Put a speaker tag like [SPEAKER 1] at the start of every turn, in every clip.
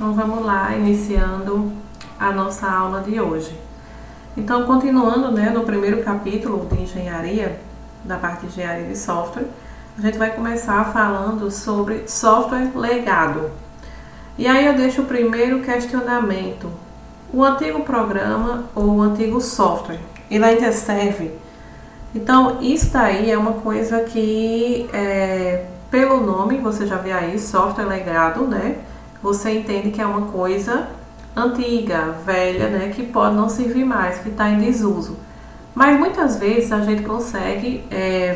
[SPEAKER 1] Então vamos lá, iniciando a nossa aula de hoje. Então, continuando, no primeiro capítulo de engenharia, da parte de engenharia de software, a gente vai começar falando sobre software legado. E aí eu deixo o primeiro questionamento. O antigo programa ou o antigo software, ele ainda serve? Então, isso daí é uma coisa que, pelo nome, você já vê aí, software legado, Você entende que é uma coisa antiga, velha, que pode não servir mais, que está em desuso. Mas muitas vezes a gente consegue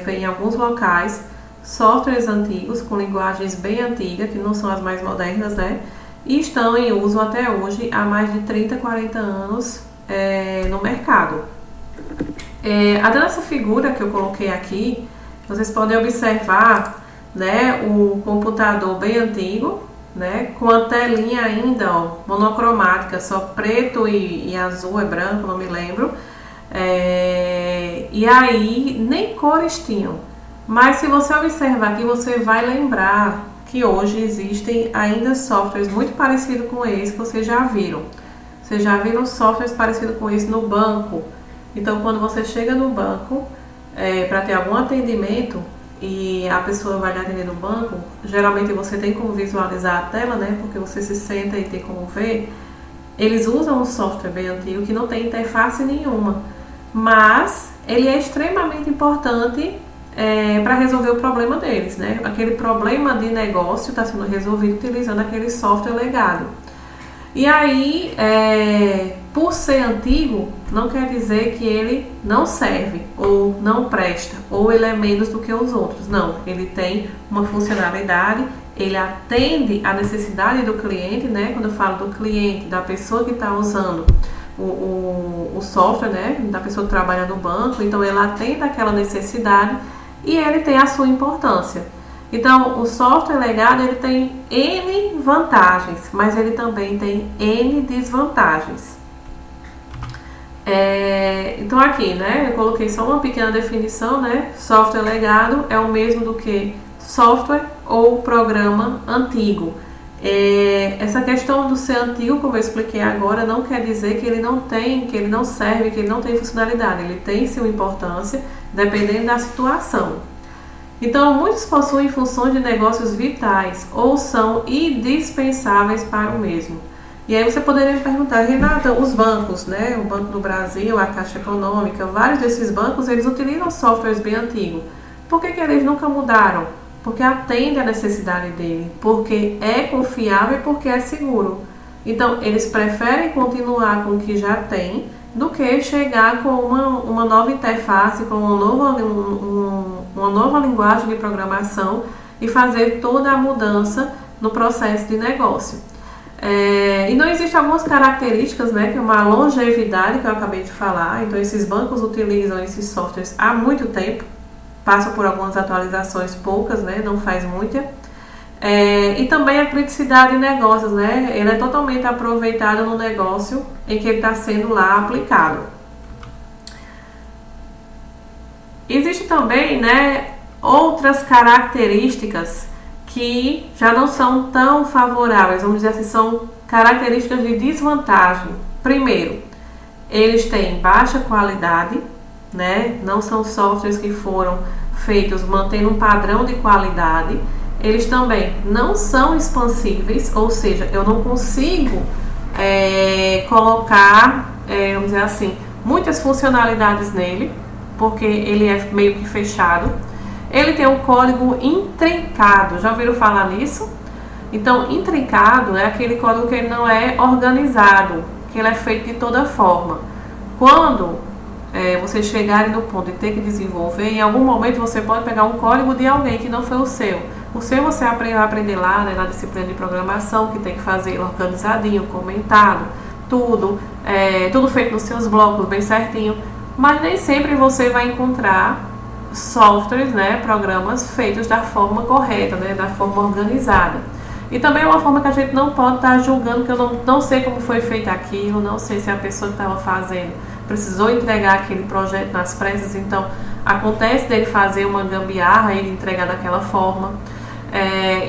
[SPEAKER 1] ver em alguns locais softwares antigos, com linguagens bem antigas, que não são as mais modernas, e estão em uso até hoje há mais de 30, 40 anos no mercado. Até nessa figura que eu coloquei aqui, vocês podem observar o computador bem antigo, com a telinha ainda monocromática, só preto e azul, é branco, não me lembro. E aí nem cores tinham. Mas se você observar aqui, você vai lembrar que hoje existem ainda softwares muito parecidos com esse que vocês já viram. Vocês já viram softwares parecidos com esse no banco. Então, quando você chega no banco para ter algum atendimento e a pessoa vai lhe atender no banco, geralmente você tem como visualizar a tela, porque você se senta e tem como ver. Eles usam um software bem antigo que não tem interface nenhuma, mas ele é extremamente importante para resolver o problema deles, Aquele problema de negócio está sendo resolvido utilizando aquele software legado. E aí, por ser antigo, não quer dizer que ele não serve, ou não presta, ou ele é menos do que os outros. Não, ele tem uma funcionalidade, ele atende a necessidade do cliente, Quando eu falo do cliente, da pessoa que está usando o software, Da pessoa que trabalha no banco, então ele atende aquela necessidade e ele tem a sua importância. Então, o software legado, ele tem N vantagens, mas ele também tem N desvantagens. Então aqui, eu coloquei só uma pequena definição, Software legado é o mesmo do que software ou programa antigo. Essa questão do ser antigo, como eu expliquei agora, não quer dizer que ele não tem, que ele não serve, que ele não tem funcionalidade. Ele tem sua importância, dependendo da situação. Então, muitos possuem funções de negócios vitais ou são indispensáveis para o mesmo. E aí você poderia me perguntar, Renata, os bancos, o Banco do Brasil, a Caixa Econômica, vários desses bancos, eles utilizam softwares bem antigos. Por que eles nunca mudaram? Porque atende à necessidade dele, porque é confiável e porque é seguro. Então, eles preferem continuar com o que já tem do que chegar com uma nova interface, com uma nova linguagem de programação e fazer toda a mudança no processo de negócio. E não existem algumas características, que é uma longevidade, que eu acabei de falar. Então, esses bancos utilizam esses softwares há muito tempo, passam por algumas atualizações poucas, não faz muita. E também a criticidade de negócios, Ele é totalmente aproveitado no negócio em que ele está sendo lá aplicado. Existe também, outras características que já não são tão favoráveis, vamos dizer assim, são características de desvantagem. Primeiro, eles têm baixa qualidade, Não são softwares que foram feitos mantendo um padrão de qualidade. Eles também não são expansíveis, ou seja, eu não consigo colocar, vamos dizer assim, muitas funcionalidades nele, porque ele é meio que fechado. Ele tem um código intrincado, já ouviram falar nisso? Então, intrincado é aquele código que ele não é organizado, que ele é feito de toda forma. Quando vocês chegarem no ponto de ter que desenvolver, em algum momento você pode pegar um código de alguém que não foi o seu. O seu você vai aprender lá, na disciplina de programação, que tem que fazer organizadinho, comentado, tudo feito nos seus blocos, bem certinho. Mas nem sempre você vai encontrar softwares, programas feitos da forma correta, da forma organizada. E também é uma forma que a gente não pode estar julgando, que eu não sei como foi feito aquilo, não sei se a pessoa que estava fazendo precisou entregar aquele projeto nas pressas, então acontece dele fazer uma gambiarra e ele entregar daquela forma.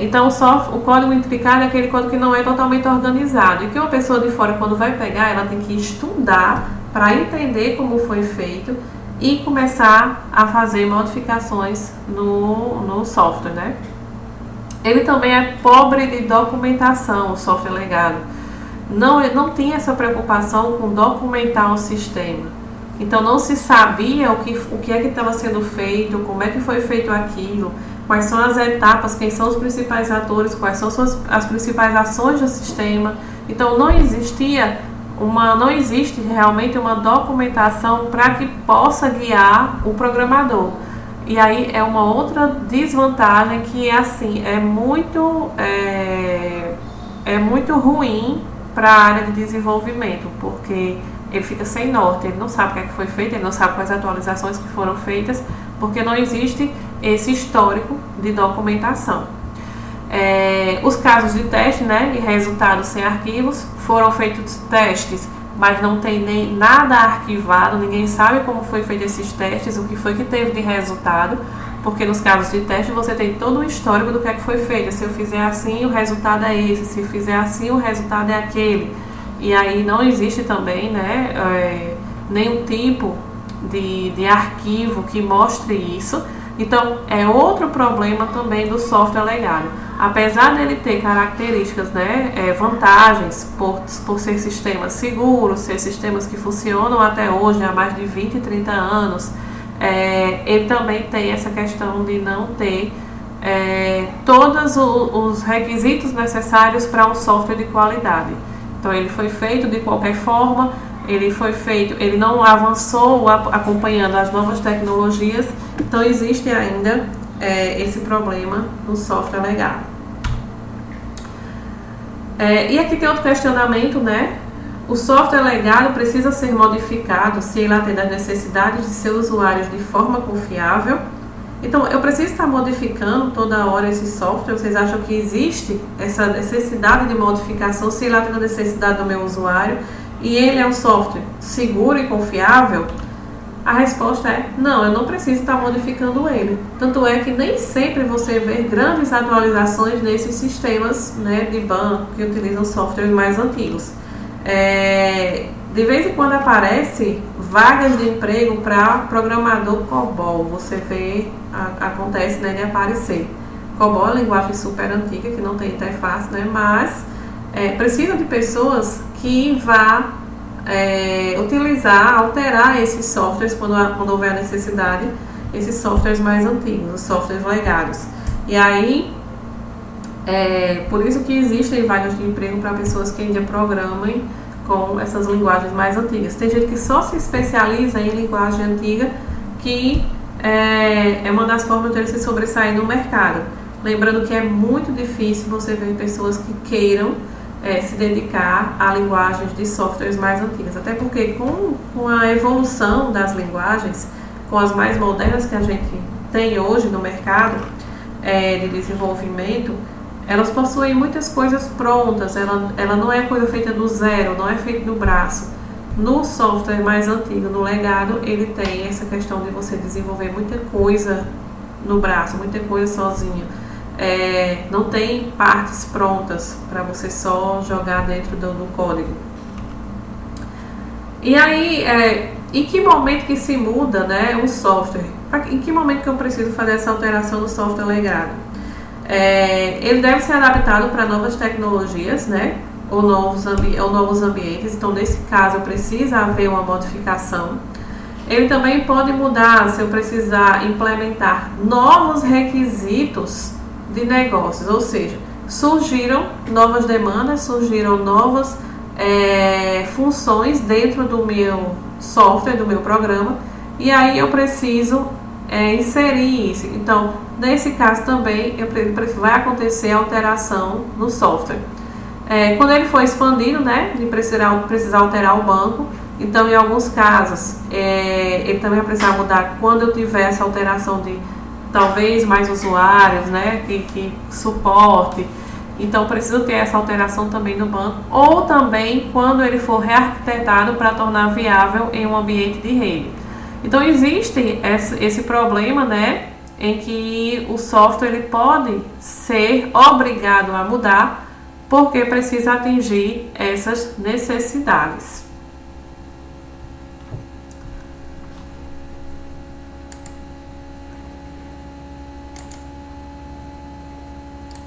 [SPEAKER 1] Então o código intricado é aquele código que não é totalmente organizado e que uma pessoa de fora, quando vai pegar, ela tem que estudar para entender como foi feito e começar a fazer modificações no software, né? Ele também é pobre de documentação, o software legado. Não tinha essa preocupação com documentar o sistema. Então não se sabia o que é que estava sendo feito, como é que foi feito aquilo, quais são as etapas, quem são os principais atores, quais são as principais ações do sistema. Então não existe realmente uma documentação para que possa guiar o programador. E aí é uma outra desvantagem que é muito ruim para a área de desenvolvimento, porque ele fica sem norte, ele não sabe o que é que foi feito, ele não sabe quais atualizações que foram feitas, porque não existe esse histórico de documentação. Os casos de teste, né, e resultados sem arquivos, foram feitos testes, mas não tem nem nada arquivado, ninguém sabe como foi feito esses testes, o que foi que teve de resultado, porque nos casos de teste você tem todo o histórico do que é que foi feito. Se eu fizer assim, o resultado é esse, se eu fizer assim, o resultado é aquele. E aí não existe também, né, nenhum tipo de arquivo que mostre isso. Então é outro problema também do software legado. Apesar dele ter características, né, vantagens por ser sistemas seguros, ser sistemas que funcionam até hoje há mais de 20, 30 anos, ele também tem essa questão de não ter todos os requisitos necessários para um software de qualidade. Então ele foi feito de qualquer forma, ele não avançou acompanhando as novas tecnologias, então existe ainda esse problema no software legado. E aqui tem outro questionamento, né? O software legado precisa ser modificado se ele atende às necessidades de seus usuários de forma confiável. Então, eu preciso estar modificando toda hora esse software? Vocês acham que existe essa necessidade de modificação se ele atende à necessidade do meu usuário e ele é um software seguro e confiável? A resposta é não, eu não preciso estar modificando ele. Tanto é que nem sempre você vê grandes atualizações nesses sistemas, né, de banco que utilizam softwares mais antigos. De vez em quando aparece vagas de emprego para programador COBOL. Você vê, acontece, né, de aparecer. COBOL é uma linguagem super antiga que não tem interface, né, mas precisa de pessoas que vá alterar esses softwares quando houver a necessidade, esses softwares mais antigos, os softwares legados. E aí, por isso que existem vagas de emprego para pessoas que ainda programem com essas linguagens mais antigas. Tem gente que só se especializa em linguagem antiga, que é uma das formas de ele se sobressair no mercado. Lembrando que é muito difícil você ver pessoas que queiram se dedicar a linguagens de softwares mais antigas, até porque com a evolução das linguagens, com as mais modernas que a gente tem hoje no mercado de desenvolvimento, elas possuem muitas coisas prontas, ela não é coisa feita do zero, não é feita no braço. No software mais antigo, no legado, ele tem essa questão de você desenvolver muita coisa no braço, muita coisa sozinho. Não tem partes prontas para você só jogar dentro do código. E aí, em que momento que se muda, né, um software? Em que momento que eu preciso fazer essa alteração do software legado? Ele deve ser adaptado para novas tecnologias, né, ou novos ambientes. Então, nesse caso, precisa haver uma modificação. Ele também pode mudar se eu precisar implementar novos requisitos de negócios, ou seja, surgiram novas demandas, surgiram novas funções dentro do meu software, do meu programa, e aí eu preciso inserir isso. Então, nesse caso também vai acontecer alteração no software. Quando ele for expandido, né, de precisar alterar o banco, então em alguns casos ele também vai precisar mudar quando eu tiver essa alteração de talvez mais usuários, né, que suporte. Então preciso ter essa alteração também no banco, ou também quando ele for rearquitetado para tornar viável em um ambiente de rede. Então existe esse problema, né, em que o software ele pode ser obrigado a mudar porque precisa atingir essas necessidades.